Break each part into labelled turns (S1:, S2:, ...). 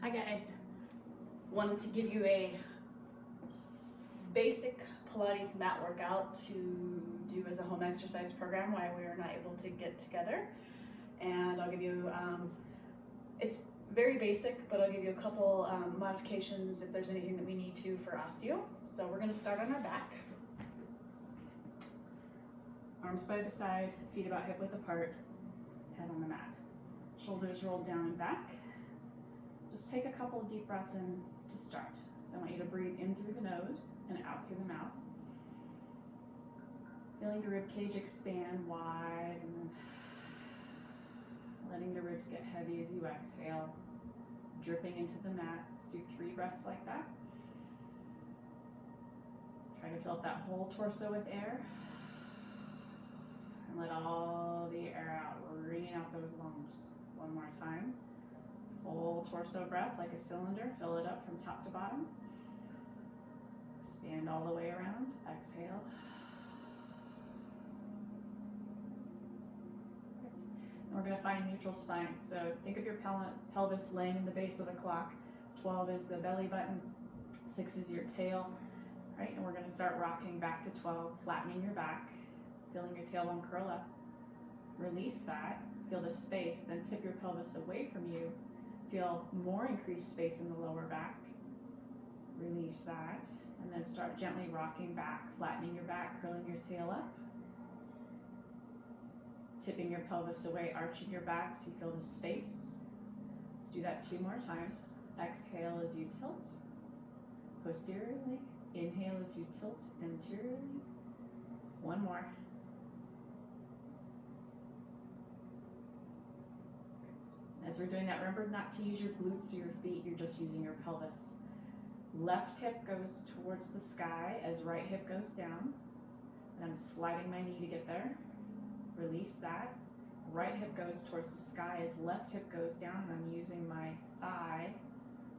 S1: Hi guys, wanted to give you a basic Pilates mat workout to do as a home exercise program while we are not able to get together. And I'll give you, it's very basic, but I'll give you a couple modifications if there's anything that we need to for osteo. So we're gonna start on our back. Arms by the side, feet about hip width apart, head on the mat. Shoulders rolled down and back. Just take a couple of deep breaths in to start. So I want you to breathe in through the nose and out through the mouth. Feeling the rib cage expand wide and then letting the ribs get heavy as you exhale. Dripping into the mat. Let's do 3 breaths like that. Try to fill up that whole torso with air. And let all the air out, wringing out those lungs. One more time. Full torso breath like a cylinder. Fill it up from top to bottom. Expand all the way around. Exhale. And we're going to find neutral spine. So think of your pelvis laying in the base of the clock. 12 is the belly button. 6 is your tail. Right? And we're going to start rocking back to 12, flattening your back. Feeling your tailbone curl up. Release that. Feel the space. Then tip your pelvis away from you. Feel more increased space in the lower back. Release that. And then start gently rocking back, flattening your back, curling your tail up. Tipping your pelvis away, arching your back so you feel the space. Let's do that 2 more times. Exhale as you tilt posteriorly. Inhale as you tilt anteriorly. 1 more. As we're doing that, remember not to use your glutes or your feet, you're just using your pelvis. Left hip goes towards the sky as right hip goes down. And I'm sliding my knee to get there. Release that. Right hip goes towards the sky as left hip goes down, and I'm using my thigh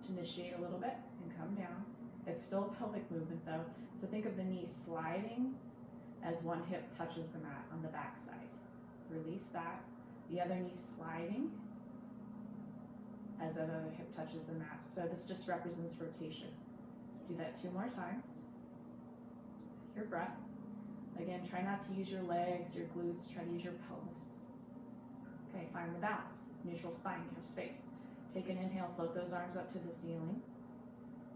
S1: to initiate a little bit and come down. It's still a pelvic movement though, so think of the knee sliding as one hip touches the mat on the back side. Release that. The other knee sliding as that other hip touches the mat. So this just represents rotation. Do that 2 more times. With your breath. Again, try not to use your legs, your glutes, try to use your pelvis. Okay, find the balance. Neutral spine, you have space. Take an inhale, float those arms up to the ceiling.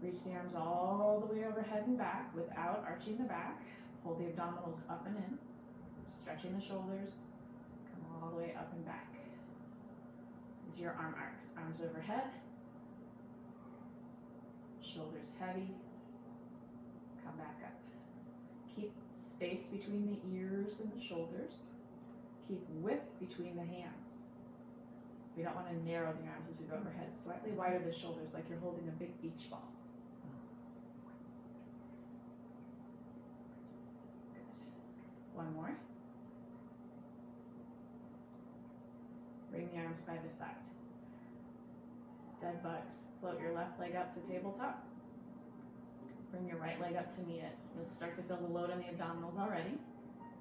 S1: Reach the arms all the way overhead and back without arching the back. Hold the abdominals up and in. Stretching the shoulders. Come all the way up and back. These are your arm arcs. Arms overhead. Shoulders heavy. Come back up. Keep space between the ears and the shoulders. Keep width between the hands. We don't want to narrow the arms as we go overhead. Slightly wider the shoulders like you're holding a big beach ball. Good. 1 more. Bring the arms by the side. Dead bugs. Float your left leg up to tabletop. Bring your right leg up to meet it. You'll start to feel the load on the abdominals already.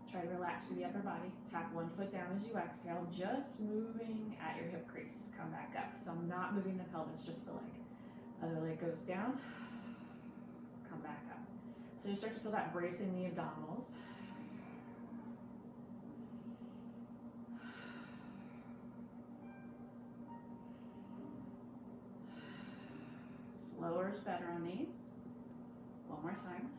S1: Try to relax through the upper body. Tap 1 foot down as you exhale, just moving at your hip crease. Come back up. So I'm not moving the pelvis, just the leg. Other leg goes down. Come back up. So you start to feel that bracing the abdominals. Slower is better on these. 1 more time.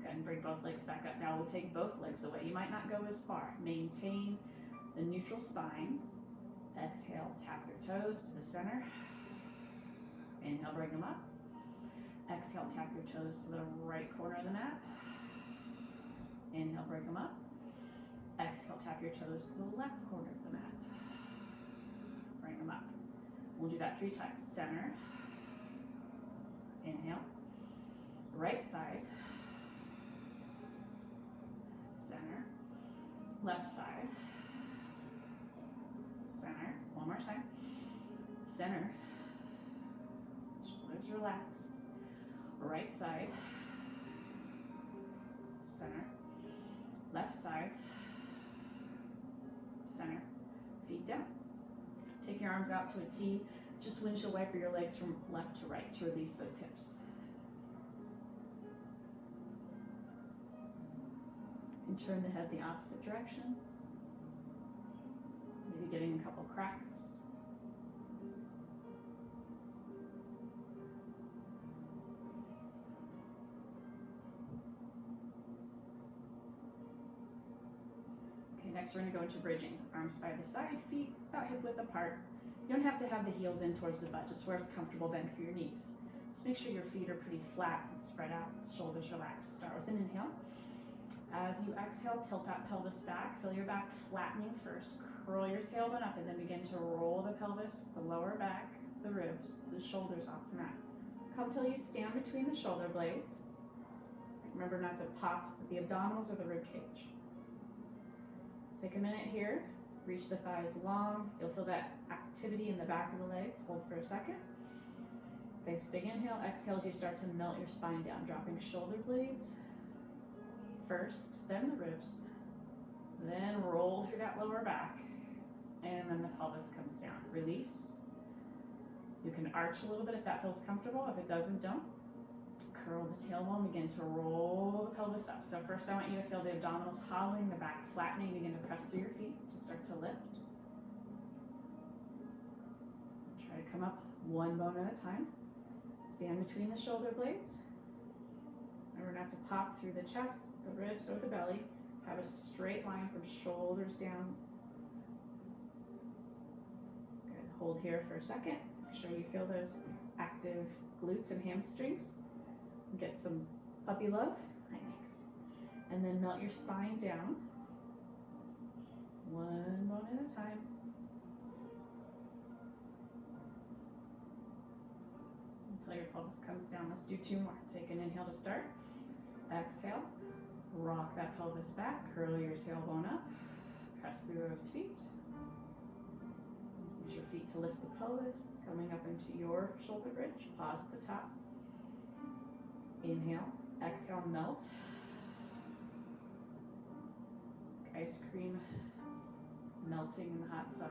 S1: Good, and bring both legs back up. Now we'll take both legs away. You might not go as far. Maintain the neutral spine. Exhale, tap your toes to the center. Inhale, bring them up. Exhale, tap your toes to the right corner of the mat. Inhale, bring them up. Exhale, tap your toes to the left corner of the mat. Bring them up. We'll do that 3 times. Center. Inhale. Right side. Center. Left side. Center. 1 more time. Center. Shoulders relaxed. Right side. Center. Left side. Center. Feet down. Take your arms out to a T. Just windshield wiper your legs from left to right to release those hips. And turn the head the opposite direction. Maybe getting a couple cracks. Next, we're going to go into bridging. Arms by the side, feet about hip width apart. You don't have to have the heels in towards the butt, just where it's comfortable bend for your knees. Just make sure your feet are pretty flat and spread out, shoulders relaxed. Start with an inhale. As you exhale, tilt that pelvis back. Feel your back flattening first. Curl your tailbone up and then begin to roll the pelvis, the lower back, the ribs, the shoulders off the mat. Come till you stand between the shoulder blades. Remember not to pop the abdominals or the rib cage. Take a minute here, reach the thighs long. You'll feel that activity in the back of the legs. Hold for a second. Nice big inhale. Exhale as you start to melt your spine down, dropping shoulder blades first, then the ribs, then roll through that lower back, and then the pelvis comes down. Release. You can arch a little bit if that feels comfortable. If it doesn't, don't. Curl the tailbone, begin to roll the pelvis up. So first I want you to feel the abdominals hollowing, the back flattening. Begin to press through your feet to start to lift. Try to come up one bone at a time. Stand between the shoulder blades. Remember not to pop through the chest, the ribs, or the belly. Have a straight line from shoulders down. Good. Hold here for a second. Make sure you feel those active glutes and hamstrings. Get some puppy love. Hi, next. And then melt your spine down. One bone at a time. Until your pelvis comes down. Let's do two more. Take an inhale to start. Exhale. Rock that pelvis back. Curl your tailbone up. Press through those feet. Use your feet to lift the pelvis. Coming up into your shoulder bridge. Pause at the top. Inhale, exhale, melt. Ice cream melting in the hot sun.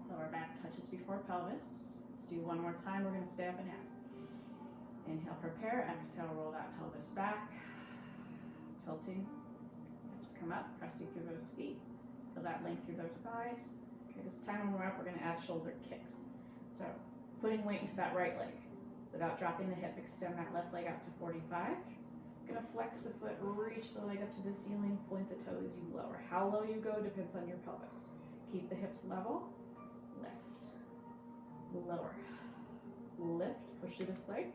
S1: Lower back touches before pelvis. Let's do one more time. We're going to stay up and add. Inhale, prepare. Exhale, roll that pelvis back. Tilting. Hips come up, pressing through those feet. Feel that length through those thighs. Okay, this time when we're up, we're going to add shoulder kicks. So putting weight into that right leg. Without dropping the hip, extend that left leg out to 45. Gonna flex the foot, reach the leg up to the ceiling, point the toes, you lower. How low you go depends on your pelvis. Keep the hips level, lift, lower, lift, push through this leg,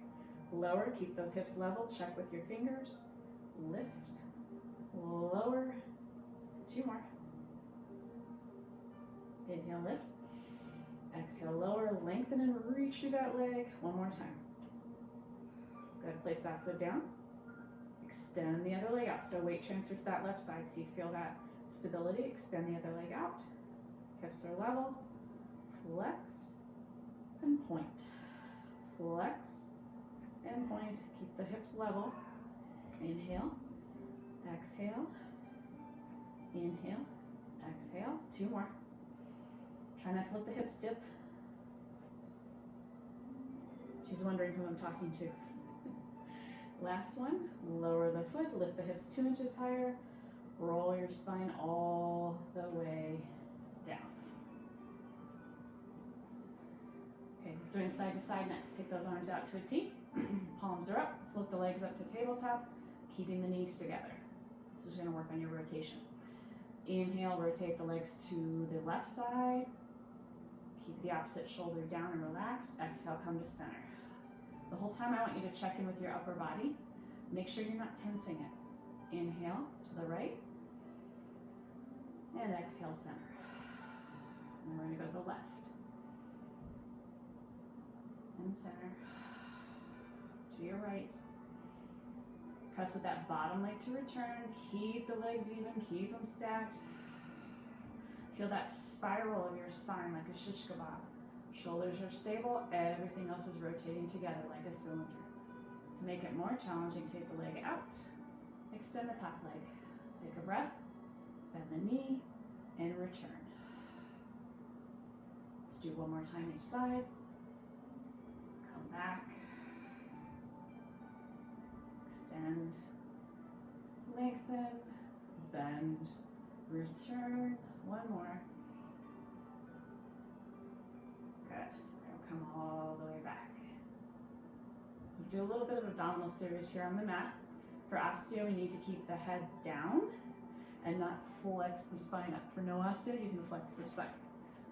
S1: lower, keep those hips level, check with your fingers, lift, lower, two more. Inhale, lift, exhale, lower, lengthen and reach through that leg, one more time. Go ahead, place that foot down. Extend the other leg out. So weight transfer to that left side so you feel that stability. Extend the other leg out. Hips are level. Flex and point. Flex and point. Keep the hips level. Inhale. Exhale. Inhale. Exhale. Two more. Try not to let the hips dip. She's wondering who I'm talking to. Last one, lower the foot, lift the hips 2 inches higher, roll your spine all the way down. Okay, we're doing side to side next. Take those arms out to a T, palms are up, flip the legs up to tabletop, keeping the knees together. This is gonna work on your rotation. Inhale, rotate the legs to the left side, keep the opposite shoulder down and relaxed. Exhale, come to center. The whole time I want you to check in with your upper body. Make sure you're not tensing it. Inhale to the right. And exhale, center. And we're going to go to the left. And center. To your right. Press with that bottom leg to return. Keep the legs even. Keep them stacked. Feel that spiral of your spine like a shish kebab. Shoulders are stable, everything else is rotating together like a cylinder. To make it more challenging, take the leg out, extend the top leg. Take a breath, bend the knee, and return. do one more time each side. Come back. Extend. Lengthen. Bend. Return. One more. Good. Now come all the way back. So do a little bit of abdominal series here on the mat. For osteo, we need to keep the head down and not flex the spine up. For no osteo, you can flex the spine.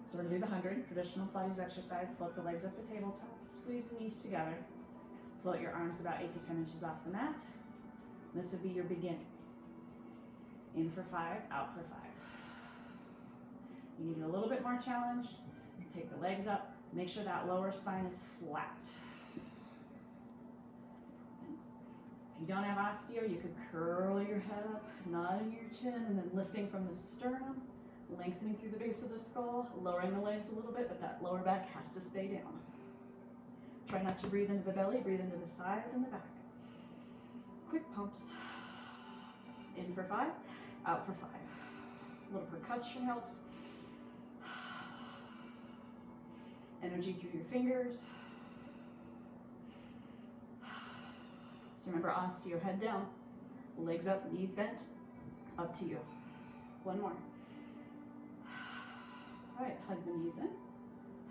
S1: So we're gonna do the 100, traditional Pilates exercise. Float the legs up to tabletop, squeeze the knees together. Float your arms about 8 to 10 inches off the mat. This would be your beginning. In for 5, out for 5. You need a little bit more challenge. You take the legs up, make sure that lower spine is flat. If you don't have osteo, you could curl your head up, nodding your chin, and then lifting from the sternum, lengthening through the base of the skull, lowering the legs a little bit, but that lower back has to stay down. Try not to breathe into the belly, breathe into the sides and the back. Quick pumps. In for 5, out for 5. A little percussion helps. Energy through your fingers. So remember, osteo, head down, legs up, knees bent, up to you. One more. All right, hug the knees in,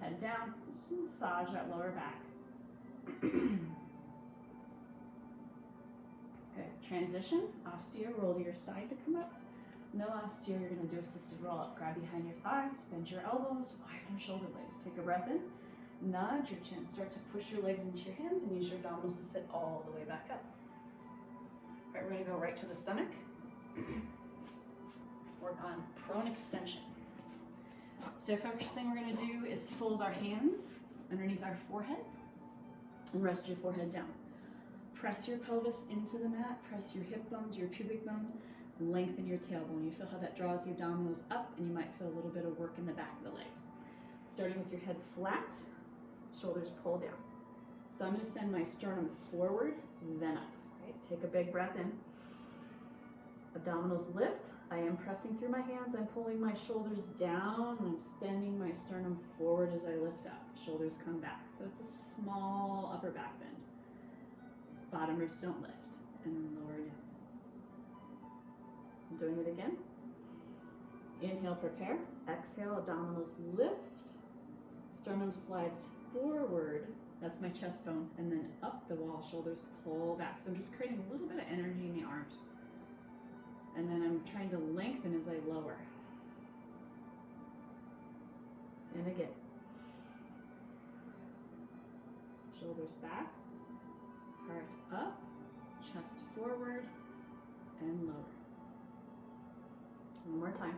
S1: head down, just massage that lower back. Okay, transition, osteo, roll to your side to come up. No osteo, you're gonna do assisted roll up. Grab behind your thighs, bend your elbows, widen your shoulder blades. Take a breath in, nudge your chin, start to push your legs into your hands and use your abdominals to sit all the way back up. All right, we're gonna go right to the stomach. Work on prone extension. So first thing we're gonna do is fold our hands underneath our forehead and rest your forehead down. Press your pelvis into the mat, press your hip bones, your pubic bone, lengthen your tailbone. You feel how that draws the abdominals up, and you might feel a little bit of work in the back of the legs. Starting with your head flat, shoulders pull down. So I'm gonna send my sternum forward, then up. Right? Take a big breath in. Abdominals lift. I am pressing through my hands. I'm pulling my shoulders down, and I'm extending my sternum forward as I lift up. Shoulders come back. So it's a small upper back bend. Bottom ribs don't lift, and then lower down. I'm doing it again. Inhale, prepare. Exhale, abdominals lift. Sternum slides forward. That's my chest bone. And then up the wall, shoulders pull back. So I'm just creating a little bit of energy in the arms. And then I'm trying to lengthen as I lower. And again. Shoulders back. Heart up. Chest forward. And lower. One more time.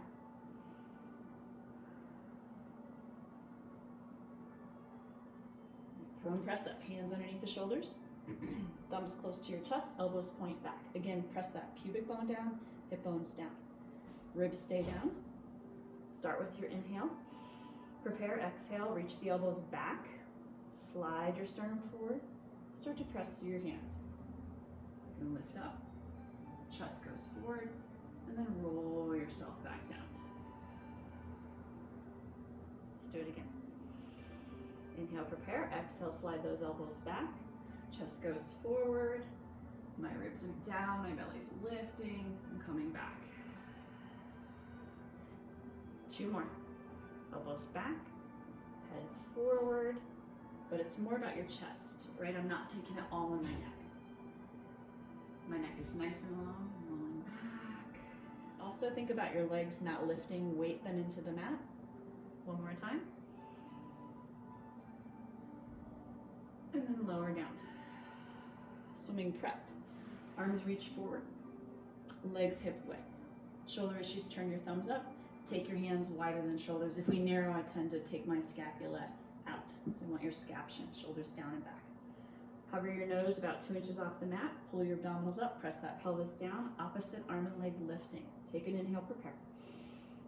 S1: Prone press up, hands underneath the shoulders, thumbs close to your chest, elbows point back. Again, press that pubic bone down, hip bones down. Ribs stay down. Start with your inhale. Prepare, exhale, reach the elbows back. Slide your sternum forward. Start to press through your hands. And lift up. Chest goes forward. And then roll yourself back down. Let's do it again. Inhale, prepare. Exhale, slide those elbows back. Chest goes forward. My ribs are down. My belly's lifting. I'm coming back. 2 more. Elbows back. Head forward. But it's more about your chest, right? I'm not taking it all in my neck. My neck is nice and long. Rolling back. Also think about your legs not lifting. Weight them into the mat. One more time. And then lower down. Swimming prep. Arms reach forward. Legs hip width. Shoulder issues, turn your thumbs up. Take your hands wider than shoulders. If we narrow, I tend to take my scapula out. So you want your scaption, shoulders down and back. Hover your nose about 2 inches off the mat. Pull your abdominals up. Press that pelvis down. Opposite arm and leg lifting. Take an inhale, prepare.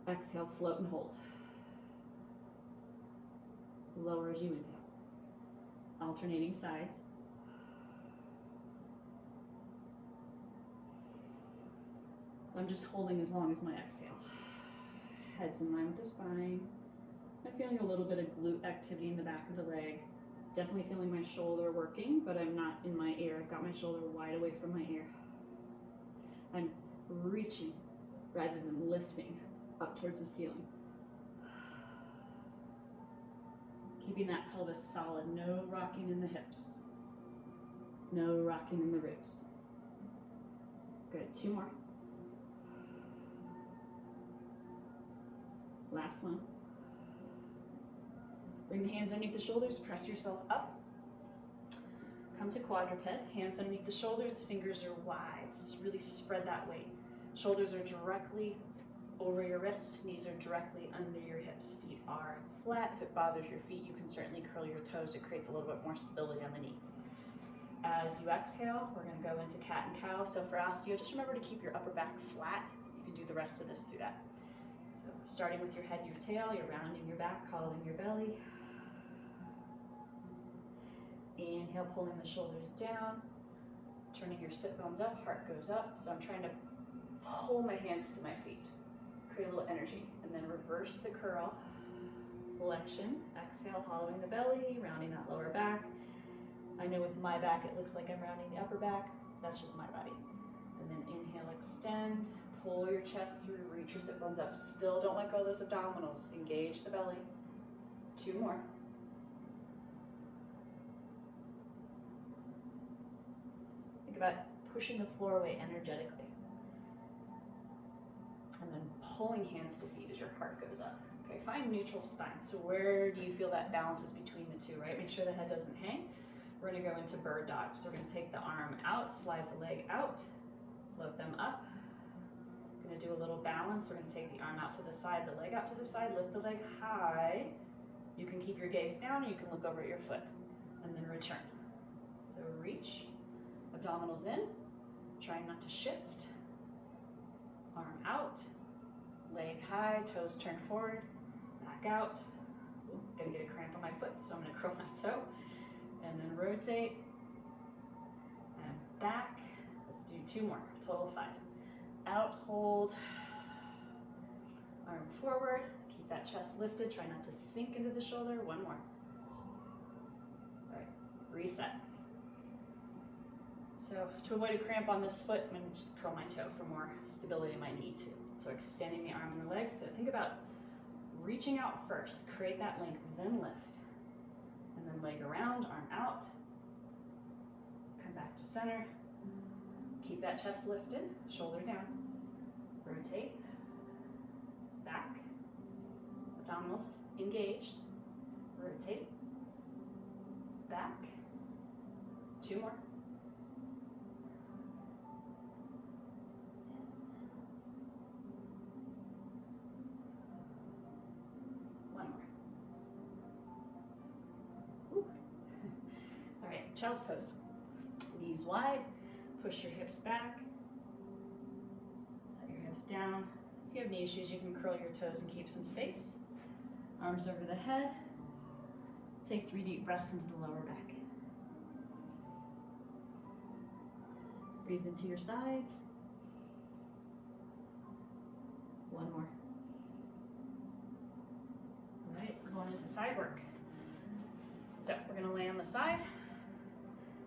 S1: Exhale, float and hold. Lower as you inhale. Alternating sides. So I'm just holding as long as my exhale. Head's in line with the spine.
S2: I'm feeling a little bit of glute activity in the back of the leg. Definitely feeling my shoulder working, but I'm not in my ear. I've got my shoulder wide away from my ear. I'm reaching rather than lifting up towards the ceiling. Keeping that pelvis solid, no rocking in the hips, no rocking in the ribs. Good, 2 more. Last one. Bring the hands underneath the shoulders, press yourself up. Come to quadruped, hands underneath the shoulders, fingers are wide, really spread that weight. Shoulders are directly over your wrist, knees are directly under your hips. Feet are flat. If it bothers your feet, you can certainly curl your toes. It creates a little bit more stability on the knee. As you exhale, we're going to go into cat and cow. So for osteo, just remember to keep your upper back flat. You can do the rest of this through that. So starting with your head and your tail, you're rounding your back, hollowing your belly. Inhale, pulling the shoulders down, turning your sit bones up, heart goes up. So I'm trying to pull my hands to my feet, create a little energy, and then reverse the curl, flexion, exhale, hollowing the belly, rounding that lower back. I know with my back, it looks like I'm rounding the upper back. That's just my body. And then inhale, extend, pull your chest through, reach your sit bones up. Still don't let go of those abdominals. Engage the belly. 2 more. Think about pushing the floor away energetically. And then pulling hands to feet as your heart goes up. Okay, find neutral spine. So where do you feel that balance is between the two, right? Make sure the head doesn't hang. We're gonna go into bird dog. So we're gonna take the arm out, slide the leg out, float them up. Gonna do a little balance. We're gonna take the arm out to the side, the leg out to the side, lift the leg high. You can keep your gaze down or you can look over at your foot and then return. So reach, abdominals in, trying not to shift. Arm out, leg high, toes turn forward, back out. Ooh, gonna get a cramp on my foot, so I'm gonna curl my toe. And then rotate, and back. Let's do 2 more, total of 5. Out, hold, arm forward, keep that chest lifted, try not to sink into the shoulder. 1 more. All right, reset. So to avoid a cramp on this foot, I'm gonna just curl my toe for more stability in my knee too. So extending the arm and the leg. So think about reaching out first, create that length, then lift. And then leg around, arm out. Come back to center. Keep that chest lifted, shoulder down. Rotate. Back. Abdominals engaged. Rotate. Back. 2 more. Child's pose. Knees wide, push your hips back, set your hips down. If you have knee issues, you can curl your toes and keep some space. Arms over the head. Take 3 deep breaths into the lower back. Breathe into your sides. 1 more. All right, we're going into side work. So we're gonna lay on the side.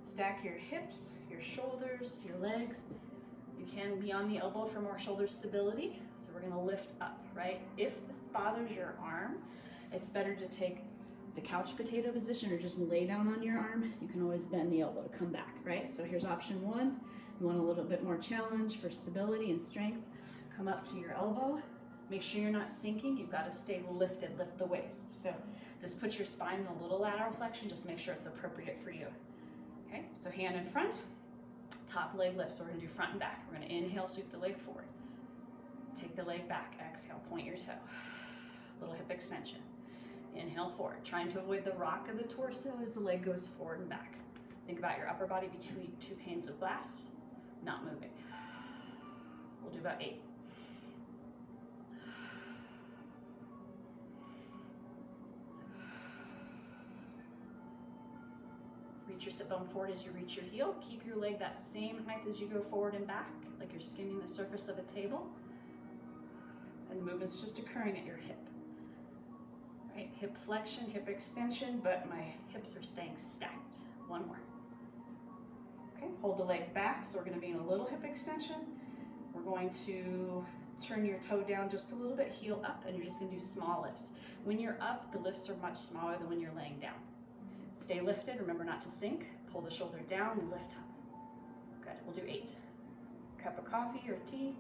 S2: Stack your hips, your shoulders, your legs. You can be on the elbow for more shoulder stability. So we're gonna lift up, right? If this bothers your arm, it's better to take the couch potato position or just lay down on your arm. You can always bend the elbow to come back, right? So here's option 1. You want a little bit more challenge for stability and strength. Come up to your elbow. Make sure you're not sinking. You've got to stay lifted, lift the waist. So this puts your spine in a little lateral flexion. Just make sure it's appropriate for you. Okay, so hand in front, top leg lift. So we're gonna do front and back. We're gonna inhale, sweep the leg forward. Take the leg back, exhale, point your toe. Little hip extension. Inhale forward, trying to avoid the rock of the torso as the leg goes forward and back. Think about your upper body between 2 panes of glass, not moving. We'll do about 8. Reach your sit bone forward as you reach your heel. Keep your leg that same height as you go forward and back, like you're skimming the surface of a table. And the movement's just occurring at your hip. Right, hip flexion, hip extension, but my hips are staying stacked. One more. Okay, hold the leg back, so we're gonna be in a little hip extension. We're going to turn your toe down just a little bit, heel up, and you're just gonna do small lifts. When you're up, the lifts are much smaller than when you're laying down. Stay lifted, remember not to sink. Pull the shoulder down and lift up. Good, we'll do 8. Cup of coffee or tea,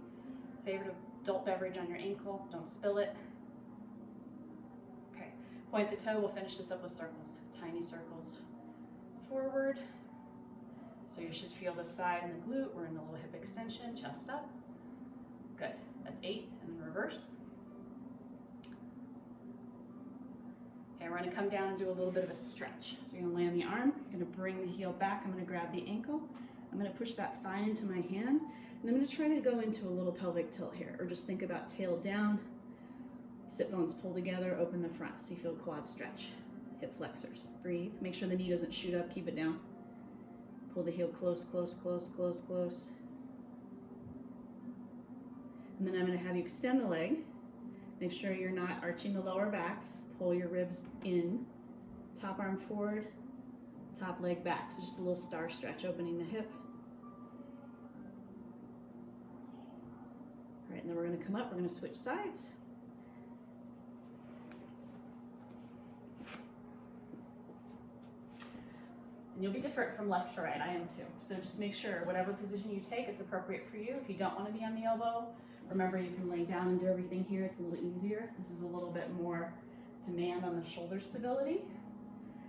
S2: favorite adult beverage on your ankle, don't spill it. Okay, point the toe, we'll finish this up with circles, tiny circles forward. So you should feel the side and the glute. We're in a little hip extension, chest up. Good, that's 8, and then reverse. Okay, we're gonna come down and do a little bit of a stretch. So you're gonna lay on the arm, you're gonna bring the heel back, I'm gonna grab the ankle, I'm gonna push that thigh into my hand, and I'm gonna try to go into a little pelvic tilt here, or just think about tail down, sit bones pull together, open the front, so you feel quad stretch. Hip flexors, breathe, make sure the knee doesn't shoot up, keep it down. Pull the heel close, close, close, close, close. And then I'm gonna have you extend the leg, make sure you're not arching the lower back, pull your ribs in, top arm forward, top leg back. So just a little star stretch, opening the hip. All right, and then we're gonna come up, we're gonna switch sides. And you'll be different from left to right, I am too. So just make sure whatever position you take, it's appropriate for you. If you don't wanna be on the elbow, remember you can lay down and do everything here, it's a little easier. This is a little bit more demand on the shoulder stability,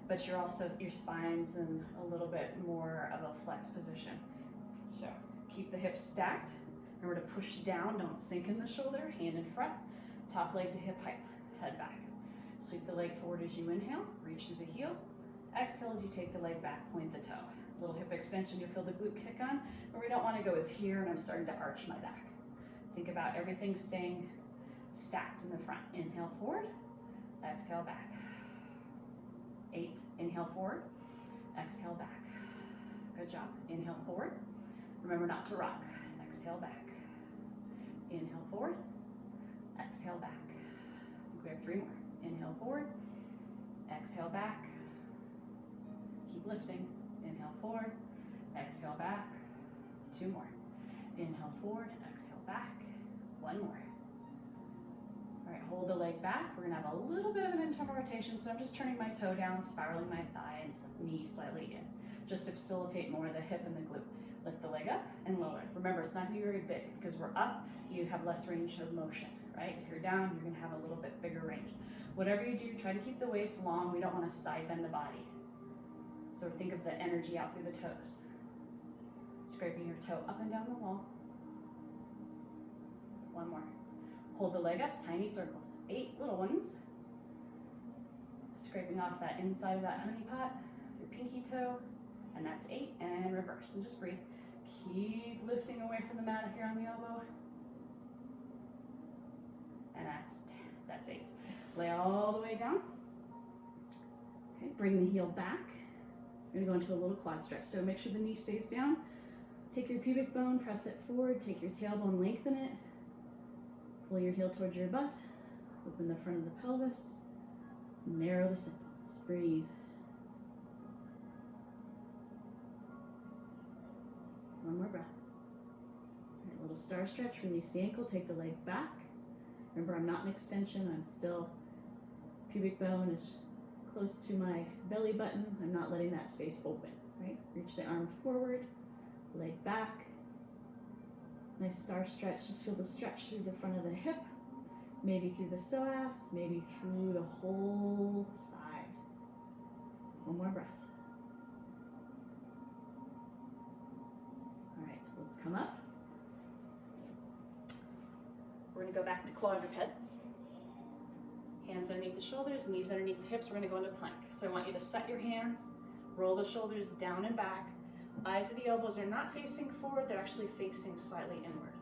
S2: but you're also, your spine's in a little bit more of a flex position. So keep the hips stacked. Remember to push down, don't sink in the shoulder, hand in front, top leg to hip height, head back. Sweep the leg forward as you inhale, reach through the heel. Exhale as you take the leg back, point the toe. Little hip extension, you'll feel the glute kick on. Where we don't want to go is here, and I'm starting to arch my back. Think about everything staying stacked in the front. Inhale forward. Exhale back. 8, inhale forward, exhale back. Good job. Inhale forward. Remember not to rock. Exhale back. Inhale forward, exhale back. We have 3 more. Inhale forward, exhale back. Keep lifting. Inhale forward, exhale back. 2 more. Inhale forward, exhale back. 1 more. All right, hold the leg back. We're gonna have a little bit of an internal rotation, so I'm just turning my toe down, spiraling my thigh and knee slightly in, just to facilitate more of the hip and the glute. Lift the leg up and lower. Remember, it's not gonna be very big, because we're up, you have less range of motion, right? If you're down, you're gonna have a little bit bigger range. Whatever you do, try to keep the waist long. We don't wanna side bend the body. So think of the energy out through the toes. Scraping your toe up and down the wall. 1 more. Hold the leg up, tiny circles. 8 little ones. Scraping off that inside of that honey pot with your pinky toe. And that's 8, and reverse, and just breathe. Keep lifting away from the mat if you're on the elbow. And that's 8. Lay all the way down. Okay, bring the heel back. We're gonna go into a little quad stretch. So make sure the knee stays down. Take your pubic bone, press it forward, take your tailbone, lengthen it. Pull your heel towards your butt. Open the front of the pelvis. Narrow the sit bones. Breathe. One more breath. All right, little star stretch. Release the ankle, take the leg back. Remember, I'm not in extension. I'm still, pubic bone is close to my belly button. I'm not letting that space open, right? Reach the arm forward, leg back. Nice star stretch. Just feel the stretch through the front of the hip, maybe through the psoas, maybe through the whole side. One more breath. All right, let's come up. We're gonna go back to quadruped. Hands underneath the shoulders, knees underneath the hips. We're gonna go into plank. So I want you to set your hands, roll the shoulders down and back. Eyes of the elbows are not facing forward, they're actually facing slightly inward.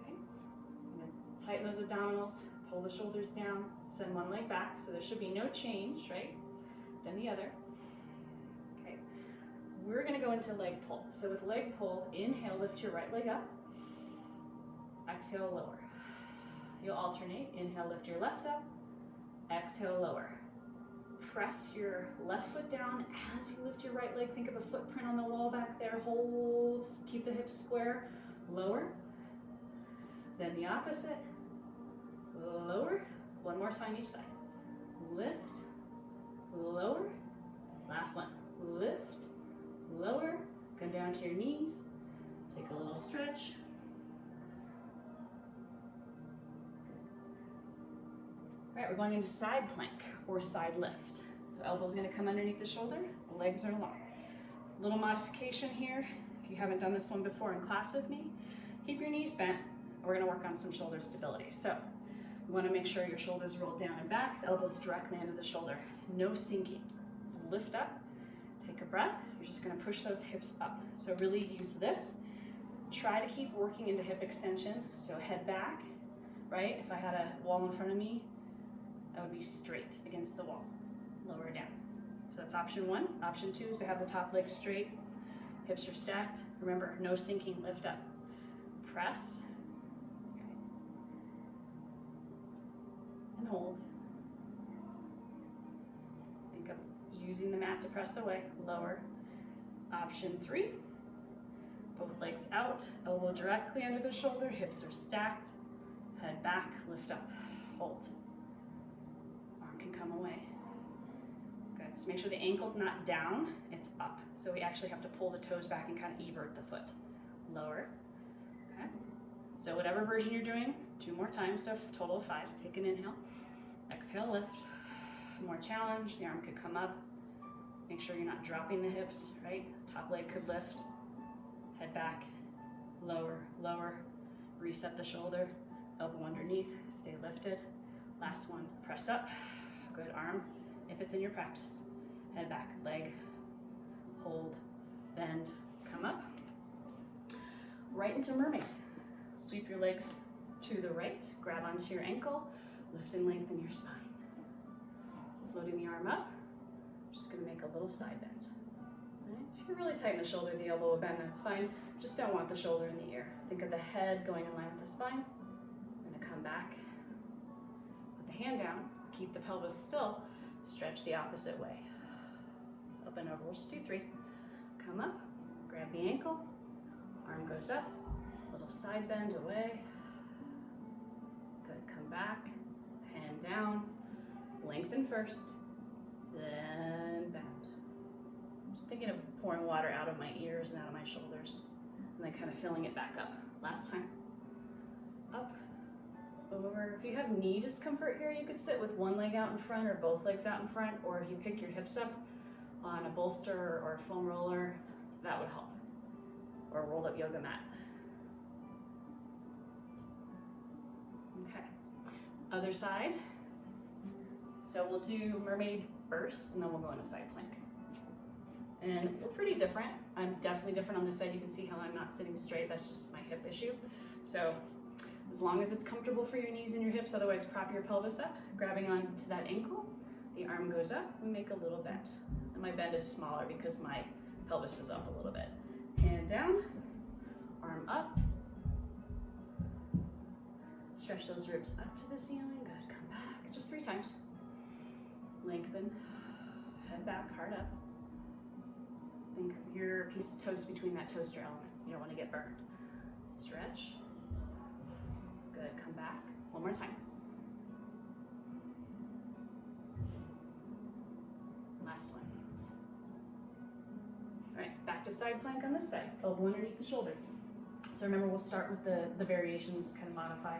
S2: Okay. I'm gonna tighten those abdominals, pull the shoulders down, send one leg back, so there should be no change, right? Then the other. Okay. We're gonna go into leg pull. So with leg pull, inhale, lift your right leg up. Exhale, lower. You'll alternate. Inhale, lift your left up. Exhale, lower. Press your left foot down as you lift your right leg. Think of a footprint on the wall back there. Hold, keep the hips square. Lower. Then the opposite. Lower. One more time each side. Lift, lower. Last one. Lift, lower. Come down to your knees. Take a little stretch. All right, we're going into side plank or side lift. So elbow's gonna come underneath the shoulder, legs are long. Little modification here. If you haven't done this one before in class with me, keep your knees bent. We're gonna work on some shoulder stability. So you wanna make sure your shoulders roll down and back, the elbows directly under the shoulder. No sinking. Lift up, take a breath. You're just gonna push those hips up. So really use this. Try to keep working into hip extension. So head back, right? If I had a wall in front of me, I would be straight against the wall. Lower down. So that's option one. Option two is to have the top leg straight, hips are stacked. Remember, no sinking, lift up. Press. Okay. And hold. Think of using the mat to press away. Lower. Option three. Both legs out, elbow directly under the shoulder, hips are stacked. Head back, lift up, hold. Arm can come away. Good, so make sure the ankle's not down, it's up. So we actually have to pull the toes back and kind of evert the foot. Lower, okay. So whatever version you're doing, 2 more times, so total of 5. Take an inhale, exhale, lift. More challenge, the arm could come up. Make sure you're not dropping the hips, right? Top leg could lift. Head back, lower, lower. Reset the shoulder, elbow underneath, stay lifted. Last one, press up. Good, arm, if it's in your practice. Head back, leg, hold, bend, come up. Right into mermaid. Sweep your legs to the right, grab onto your ankle, lift and lengthen your spine. Floating the arm up, just gonna make a little side bend. Right? If you're really tight in the shoulder, the elbow will bend, that's fine. Just don't want the shoulder in the ear. Think of the head going in line with the spine. We're gonna come back, put the hand down, keep the pelvis still, stretch the opposite way. Up and over, we'll just do 3. Come up, grab the ankle, arm goes up, little side bend away. Good, come back, hand down, lengthen first, then bend. Just thinking of pouring water out of my ears and out of my shoulders, and then kind of filling it back up. Last time. Up, over. If you have knee discomfort here, you could sit with one leg out in front or both legs out in front, or if you pick your hips up on a bolster or a foam roller, that would help. Or a rolled up yoga mat. Okay. Other side. So we'll do mermaid first, and then we'll go into side plank. And we're pretty different. I'm definitely different on this side. You can see how I'm not sitting straight. That's just my hip issue. So as long as it's comfortable for your knees and your hips, otherwise prop your pelvis up, grabbing onto that ankle. The arm goes up, we make a little bend. And my bend is smaller because my pelvis is up a little bit. Hand down, arm up. Stretch those ribs up to the ceiling. Good, come back. Just 3 times. Lengthen, head back, heart up. Think of your piece of toast between that toaster element. You don't want to get burned. Stretch. Good, come back. One more time. Last one. All right, back to side plank on this side. Elbow underneath the shoulder. So remember, we'll start with the variations, kind of modify.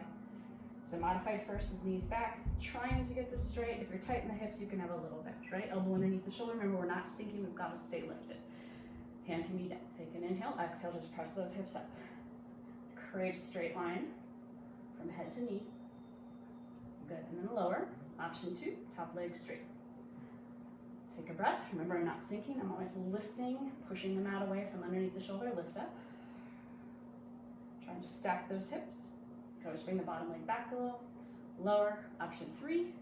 S2: So modified first is knees back, trying to get this straight. If you're tight in the hips, you can have a little bit, right? Elbow underneath the shoulder. Remember, we're not sinking, we've got to stay lifted. Hand can be down. Take an inhale, exhale, just press those hips up. Create a straight line from head to knees. Good, and then lower. Option 2, top leg straight. Take a breath. Remember, I'm not sinking, I'm always lifting, pushing the mat away from underneath the shoulder, lift up. Trying to stack those hips. Always bring the bottom leg back a little. Lower. Option 3,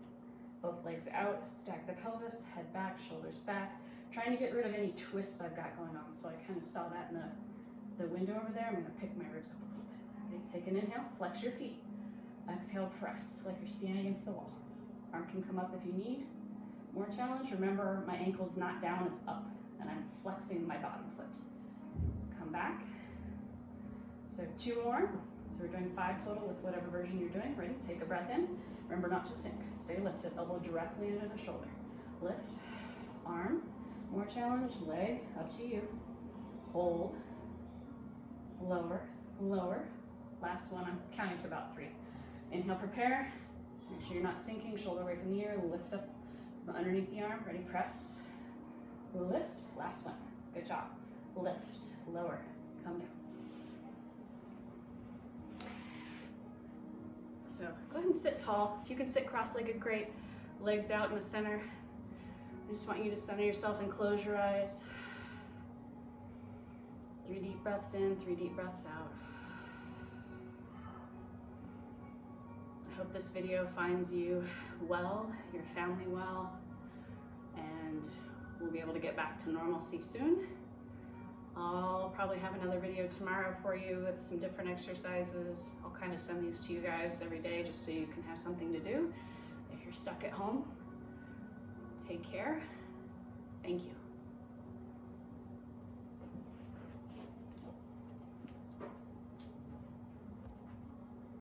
S2: both legs out, stack the pelvis, head back, shoulders back. Trying to get rid of any twists I've got going on. So I kind of saw that in the window over there. I'm going to pick my ribs up a little bit. Ready? Take an inhale, flex your feet. Exhale, press like you're standing against the wall. Arm can come up if you need. More challenge, remember my ankle's not down, it's up, and I'm flexing my bottom foot. Come back. So 2 more. So we're doing 5 total with whatever version you're doing. Ready? Take a breath in. Remember not to sink. Stay lifted, elbow directly into the shoulder. Lift, arm, more challenge, leg, up to you. Hold, lower, lower. Last one, I'm counting to about 3. Inhale, prepare. Make sure you're not sinking, shoulder away from the ear. Lift up from underneath the arm. Ready, press. Lift, last one. Good job. Lift, lower, come down. So go ahead and sit tall. If you can sit cross-legged, great. Legs out in the center. I just want you to center yourself and close your eyes. 3 deep breaths in, 3 deep breaths out. I hope this video finds you well, your family well, and we'll be able to get back to normalcy soon. I'll probably have another video tomorrow for you with some different exercises. I'll kind of send these to you guys every day just so you can have something to do if you're stuck at home. Take care. Thank you.